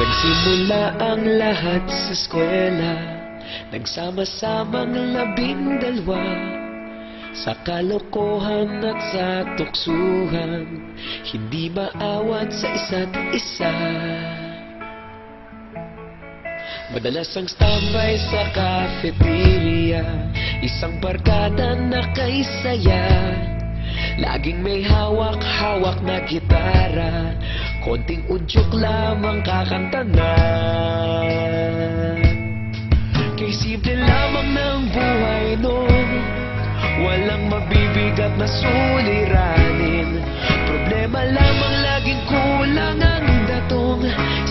Nagsimula ang lahat sa eskwela, nagsama-samang 12, sa kalokohan at sa tuksuhan, hindi maawat sa isa't isa. Madalas ang standby sa cafeteria, isang barkada na kay saya. Laging may hawak-hawak na gitara, konting udyok lamang kakanta na. Kay simple lamang ng buhay noon, walang mabibigat na suliranin. Problema lamang laging kulang ang datong.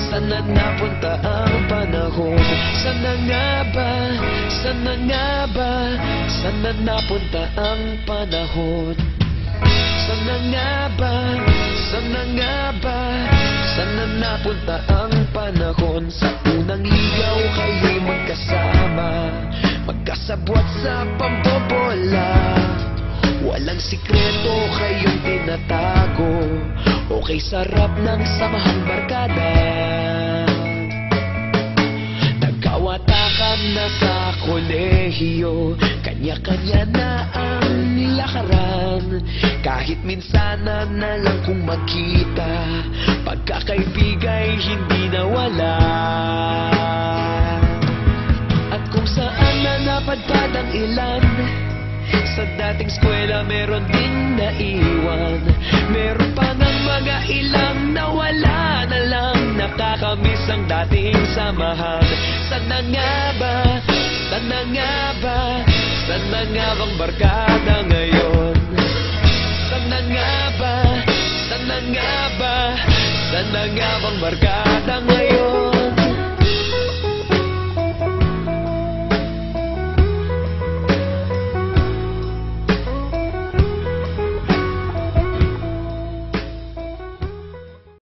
Sana napunta ang panahon? Sana nga ba? Sana nga ba? Sana napunta ang panahon? Sana nga ba? Sana nga ba? Sana napunta ang panahon? Sa unang ligaw kayo'y magkasama, magkasabwat sa pambobola. Walang sikreto kayong tinatago, okay sarap ng samahang barkada. Nagkawatakan na sa kolehiyo, kanya-kanya na ang nilakaran. Kahit minsan na lang kung magkita, pagkakaibigay hindi nawala. At kung saan na napadpad ang ilan, sa dating eskwela meron ding naiwan. Meron pa ng mga ilang nawala na lang, nakakamiss ang dating samahan. Sana nga ba? Sana nga ba? Sana nga bang barkada ngayon? Sana nga ba? Sana nga ba? Sana nga bang barkada ngayon?